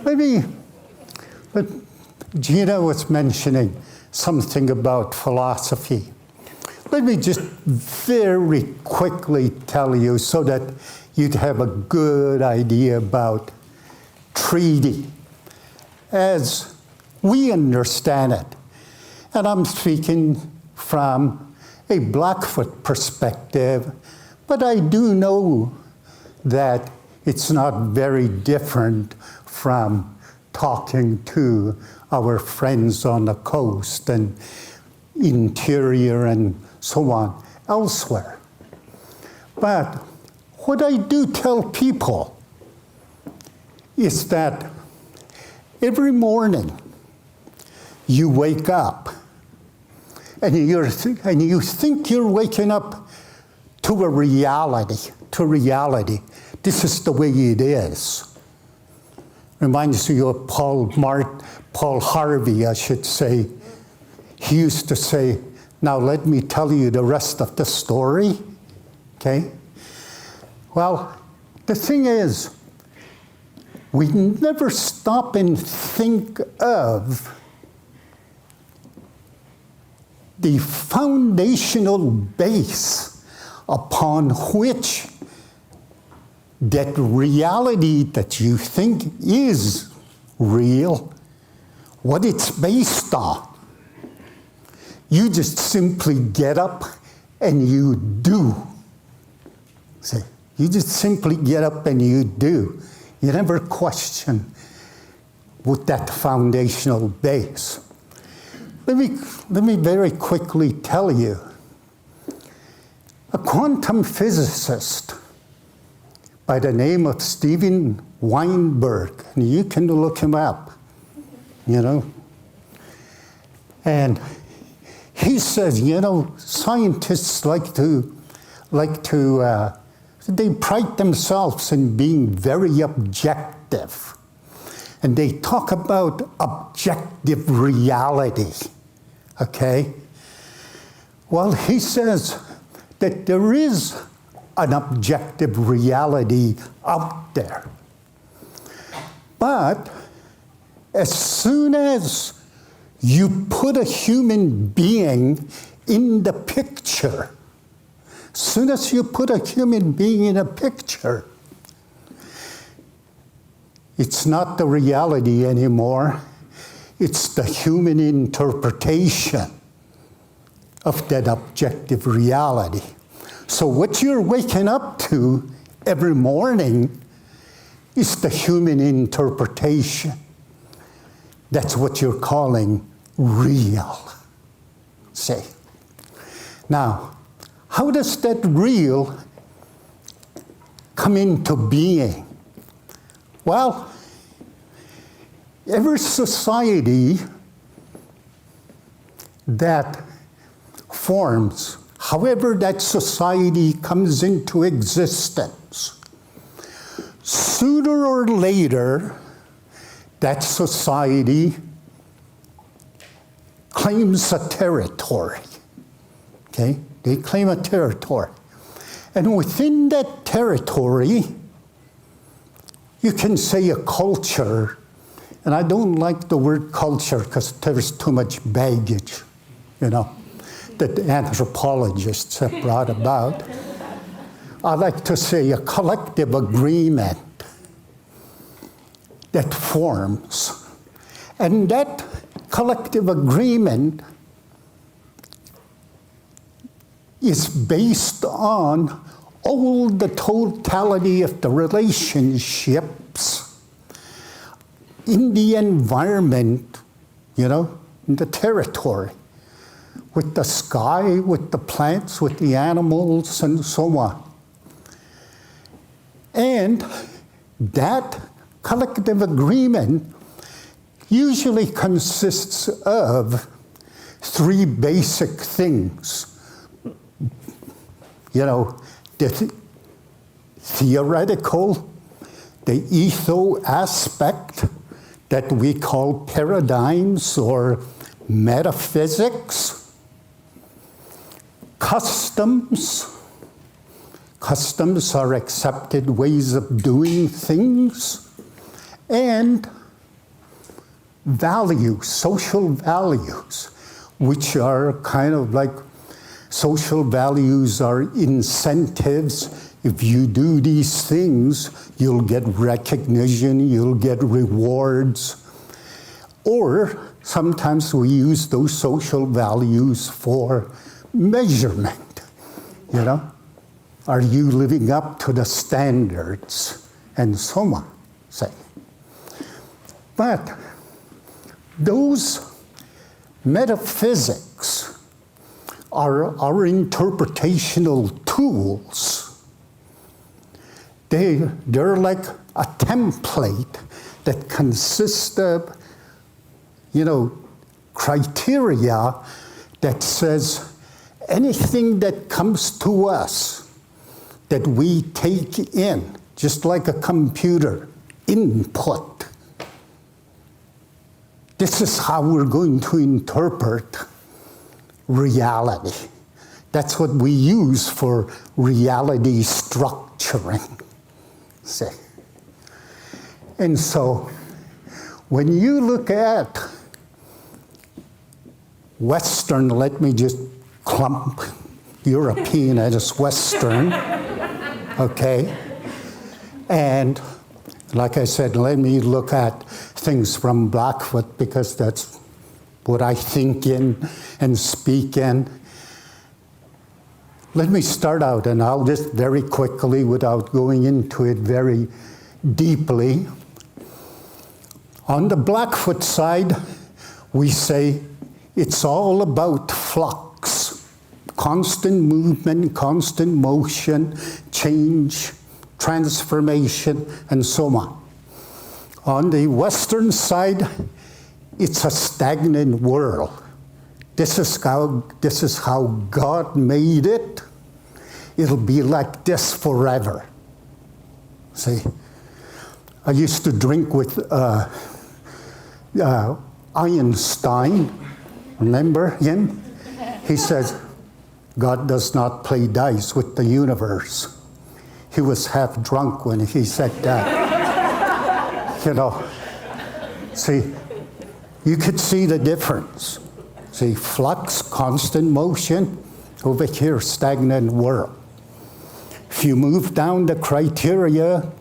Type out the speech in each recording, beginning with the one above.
Maybe, but Gina was mentioning something about philosophy. Let me just very quickly tell you so that you'd have a good idea about treaty as we understand it. And I'm speaking from a Blackfoot perspective, but I do know that it's not very different from talking to our friends on the coast and interior and so on elsewhere. But what I do tell people is that every morning you wake up and you think you're waking up to a reality, This is the way it is. Reminds you of Paul Harvey, I should say. He used to say, now let me tell you the rest of the story, okay? Well, the thing is, we never stop and think of the foundational base upon which that reality that you think is real, what it's based on. You just simply get up and you do. See, you just simply get up and you do. You never question with that foundational base. Let me very quickly tell you, a quantum physicist by the name of Steven Weinberg, and you can look him up, and he says, scientists they pride themselves in being very objective. And they talk about objective reality, okay? Well, he says that there is an objective reality out there. But as soon as you put a human being in the picture, it's not the reality anymore. It's the human interpretation of that objective reality. So what you're waking up to every morning is the human interpretation. That's what you're calling real. See? Now, how does that real come into being? Well, every society that forms, however that society comes into existence, sooner or later, that society claims a territory, okay? They claim a territory. And within that territory, you can say a culture, and I don't like the word culture because there's too much baggage, that anthropologists have brought about. I like to say a collective agreement that forms. And that collective agreement is based on all the totality of the relationships in the environment, in the territory, with the sky, with the plants, with the animals, and so on. And that collective agreement usually consists of three basic things. The theoretical, the etho aspect that we call paradigms or metaphysics, customs. Customs are accepted ways of doing things, and values, social values, which are kind of like social values are incentives. If you do these things, you'll get recognition, you'll get rewards. Or sometimes we use those social values for measurement. You know, are you living up to the standards and so on, say. But those metaphysics are our interpretational tools. They're like a template that consists of, criteria that says anything that comes to us that we take in, just like a computer, input. This is how we're going to interpret reality. That's what we use for reality structuring. See? And so, when you look at Western, let me just clump European as Western, okay? And like I said, let me look at things from Blackfoot because that's what I think in and speak in. Let me start out, and I'll just very quickly, without going into it very deeply. On the Blackfoot side, we say it's all about flux, constant movement, constant motion, change, transformation, and so on. On the Western side, it's a stagnant world. This is how God made it. It'll be like this forever. See, I used to drink with Einstein. Remember him? He says, God does not play dice with the universe. He was half drunk when he said that. See, you could see the difference. See, flux, constant motion, over here, stagnant world. If you move down the criteria,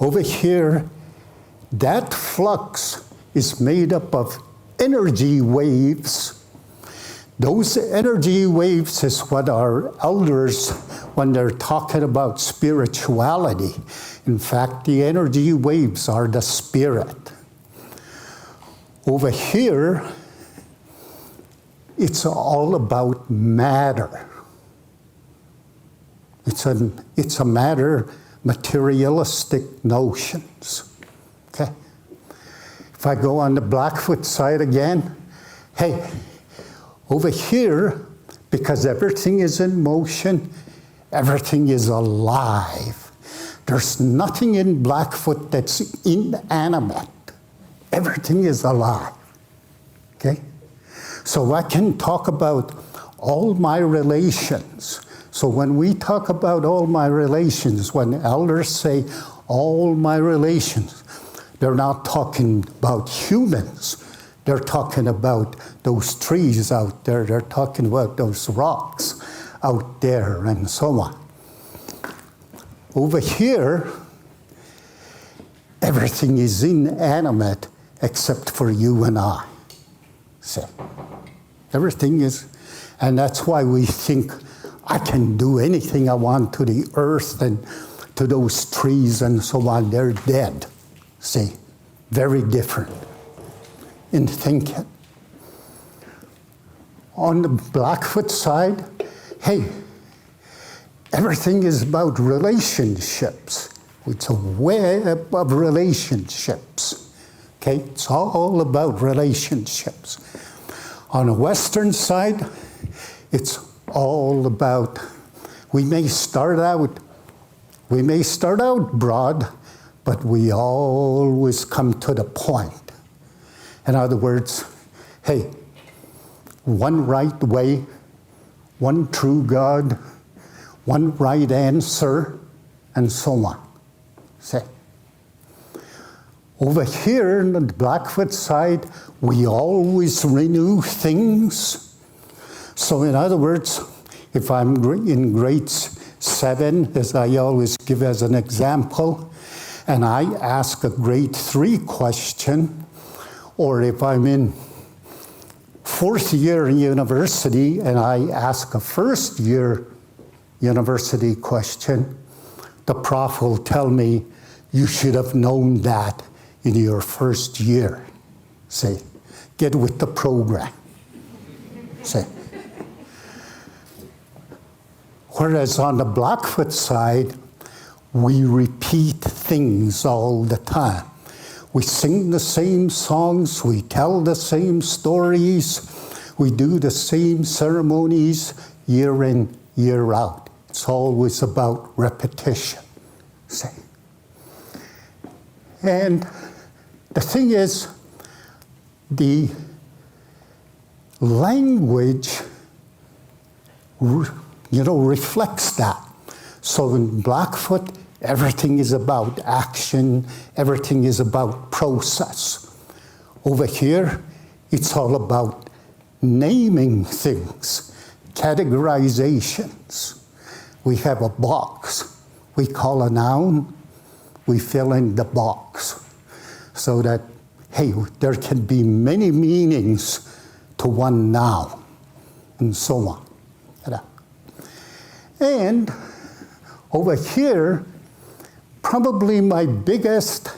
over here, that flux is made up of energy waves. Those energy waves is what our elders, when they're talking about spirituality, in fact, the energy waves are the spirit. Over here, it's all about matter. It's a matter, materialistic notions. Okay? If I go on the Blackfoot side again, hey, over here, because everything is in motion, everything is alive. There's nothing in Blackfoot that's inanimate. Everything is alive. Okay? So I can talk about all my relations. So when we talk about all my relations, when elders say all my relations, they're not talking about humans. They're talking about those trees out there. They're talking about those rocks out there and so on. Over here, everything is inanimate except for you and I. See? Everything is, and that's why we think I can do anything I want to the earth and to those trees and so on. They're dead. See? Very different in thinking. On the Blackfoot side, hey, everything is about relationships. It's a web of relationships. Okay, it's all about relationships. On the Western side, it's all about, we may start out broad, but we always come to the point. In other words, hey, one right way, one true God, one right answer, and so on. See? Over here on the Blackfoot side, we always renew things. So in other words, if I'm in grade 7, as I always give as an example, and I ask a grade 3 question, or if I'm in 4th year in university and I ask a 1st year university question, the prof will tell me, you should have known that in your 1st year. Say, get with the program. Say. Whereas on the Blackfoot side, we repeat things all the time. We sing the same songs, we tell the same stories, we do the same ceremonies year in, year out. It's always about repetition. See? And the thing is, the language, reflects that. So in Blackfoot, everything is about action, everything is about process. Over here, it's all about naming things, categorizations. We have a box. We call a noun, we fill in the box. So that, hey, there can be many meanings to one noun, and so on. And over here, probably my biggest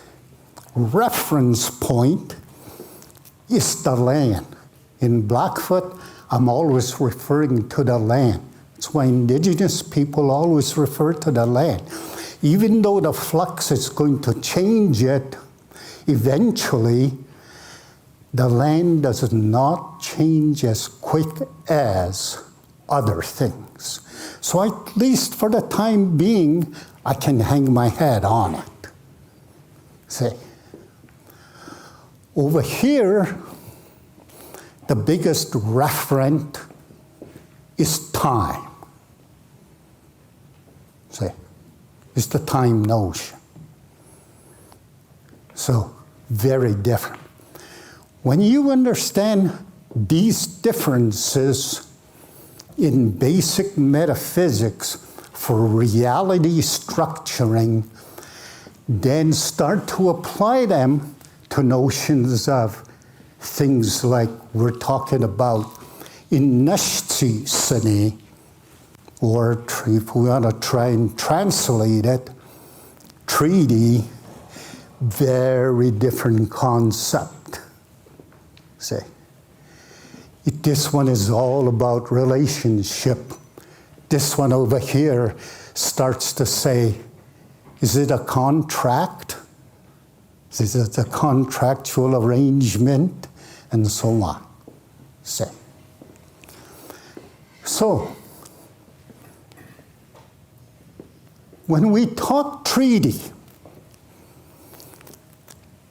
reference point is the land. In Blackfoot, I'm always referring to the land. That's why indigenous people always refer to the land. Even though the flux is going to change it, eventually, the land does not change as quick as other things. So at least for the time being, I can hang my hat on it. See? Over here, the biggest referent is time. See? It's the time notion. So, very different. When you understand these differences in basic metaphysics for reality structuring, then start to apply them to notions of things like we're talking about in Nashtisani, or if we want to try and translate it, treaty, very different concept. See? This one is all about relationship. This one over here starts to say, is it a contract? Is it a contractual arrangement? And so on. Say. So, when we talk treaty,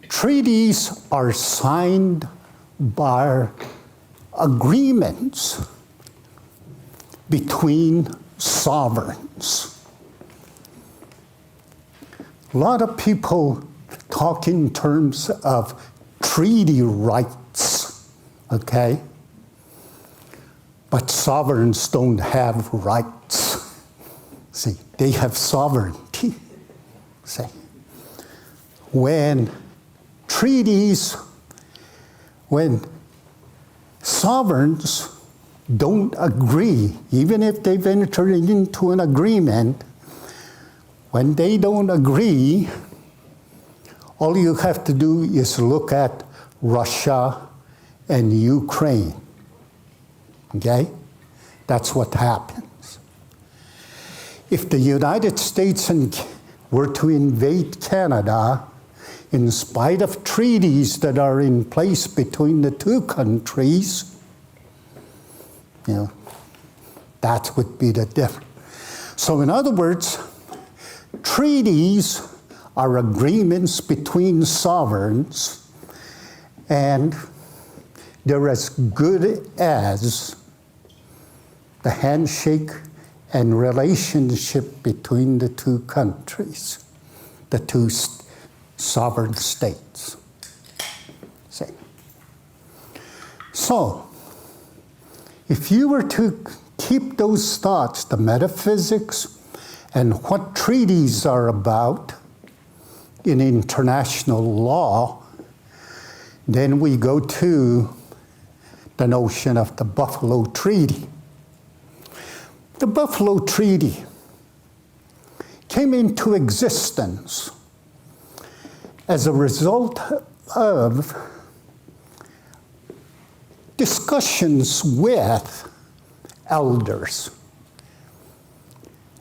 treaties are signed by agreements between sovereigns. A lot of people talk in terms of treaty rights, okay? But sovereigns don't have rights. See, they have sovereignty. See, when sovereigns don't agree, even if they've entered into an agreement, when they don't agree, all you have to do is look at Russia and Ukraine. Okay? That's what happens. If the United States were to invade Canada, in spite of treaties that are in place between the two countries, that would be the difference. So in other words, treaties are agreements between sovereigns, and they're as good as the handshake and relationship between the two countries. the two sovereign states. See? So, if you were to keep those thoughts, the metaphysics and what treaties are about in international law, then we go to the notion of the Buffalo Treaty. The Buffalo Treaty came into existence as a result of discussions with elders.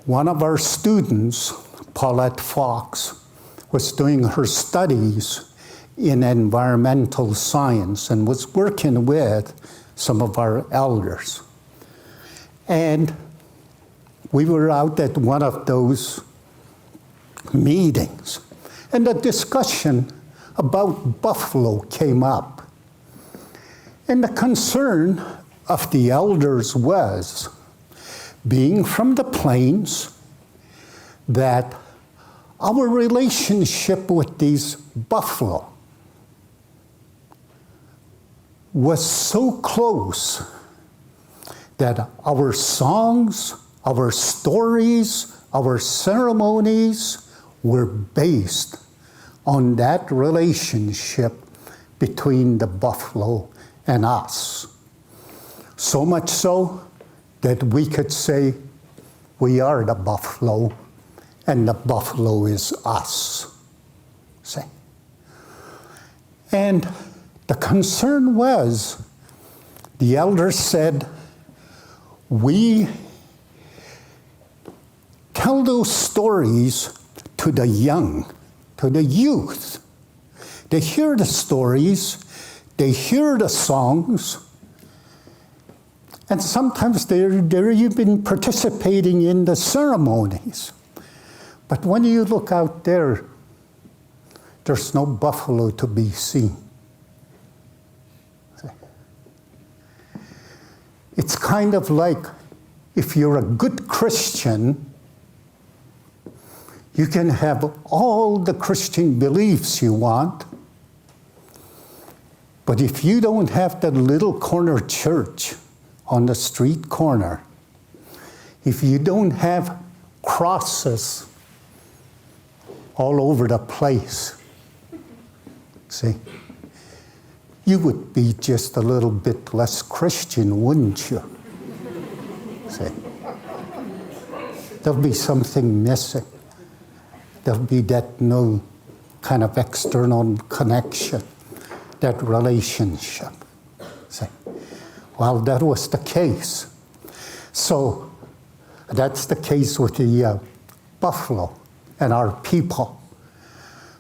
One of our students, Paulette Fox, was doing her studies in environmental science and was working with some of our elders. And we were out at one of those meetings, and the discussion about buffalo came up. And the concern of the elders was, being from the plains, that our relationship with these buffalo was so close that our songs, our stories, our ceremonies were based on that relationship between the buffalo and us. So much so that we could say we are the buffalo and the buffalo is us. See? And the concern was, the elders said, we tell those stories to the young, to the youth. They hear the stories, they hear the songs, and sometimes they're even participating in the ceremonies. But when you look out there, there's no buffalo to be seen. It's kind of like, if you're a good Christian, you can have all the Christian beliefs you want, but if you don't have that little corner church on the street corner, if you don't have crosses all over the place, see, you would be just a little bit less Christian, wouldn't you? See, there'll be something missing. There'll be that no kind of external connection, that relationship. See, well, that was the case. So that's the case with the buffalo and our people.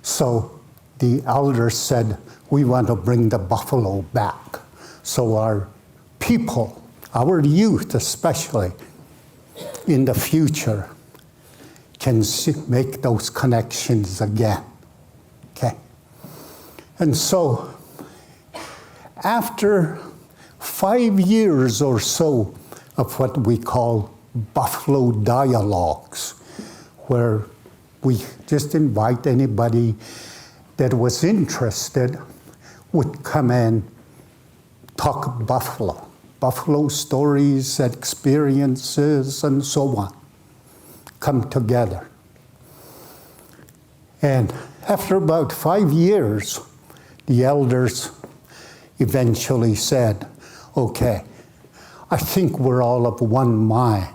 So the elders said, we want to bring the buffalo back. So our people, our youth especially, in the future, can make those connections again. Okay? And so, after 5 years or so of what we call buffalo dialogues, where we just invite anybody that was interested would come and talk buffalo stories, experiences, and so on, come together. And after about 5 years, the elders eventually said, okay, I think we're all of one mind.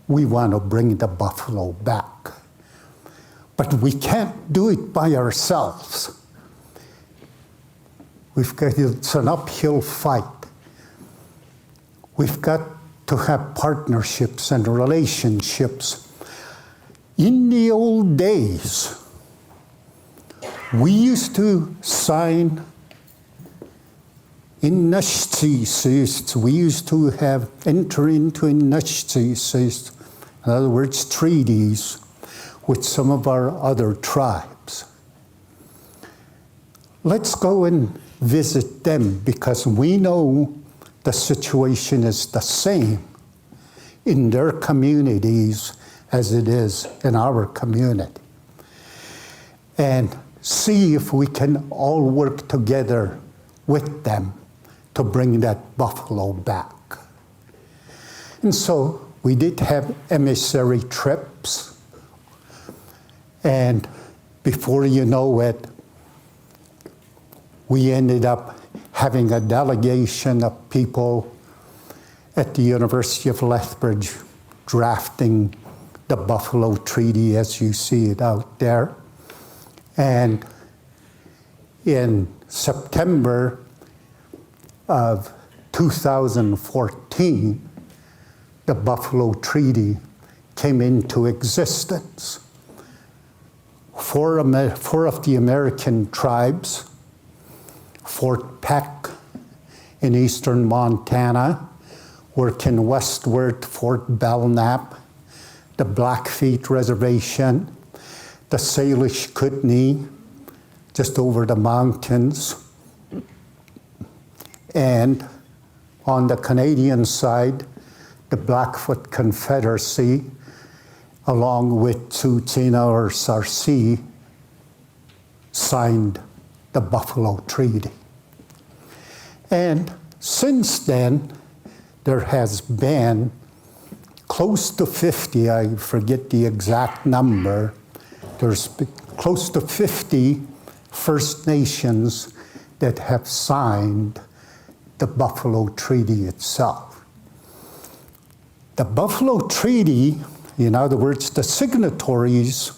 We want to bring the buffalo back. But we can't do it by ourselves. It's an uphill fight. We've got to have partnerships and relationships. In the old days, we used to sign inashtisis. We used to enter into inashtisis, in other words, treaties, with some of our other tribes. Let's go and visit them, because we know the situation is the same in their communities as it is in our community. and see if we can all work together with them to bring that buffalo back. And so we did have emissary trips, and before you know it, we ended up having a delegation of people at the University of Lethbridge drafting the Buffalo Treaty as you see it out there. And in September of 2014, the Buffalo Treaty came into existence. Four of the American tribes, Fort Peck in eastern Montana, working westward, Fort Belknap, the Blackfeet Reservation, the Salish Kootenai, just over the mountains, and on the Canadian side, the Blackfoot Confederacy, along with Tsuut'ina or Sarcee, signed the Buffalo Treaty. And since then, there has been close to 50, I forget the exact number, there's close to 50 First Nations that have signed the Buffalo Treaty itself. The Buffalo Treaty, in other words, the signatories,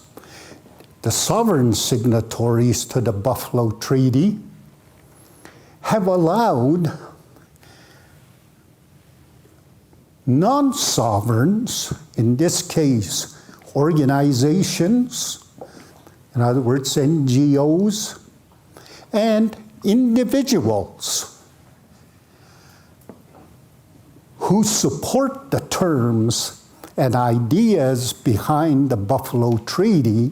the sovereign signatories to the Buffalo Treaty, have allowed non-sovereigns, in this case, organizations, in other words, NGOs, and individuals who support the terms and ideas behind the Buffalo Treaty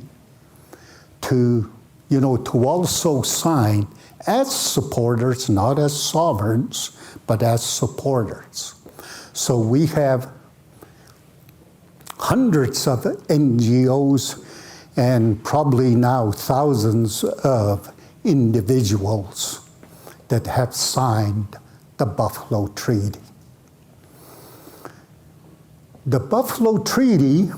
to also sign as supporters, not as sovereigns, but as supporters. So we have hundreds of NGOs and probably now thousands of individuals that have signed the Buffalo Treaty. The Buffalo Treaty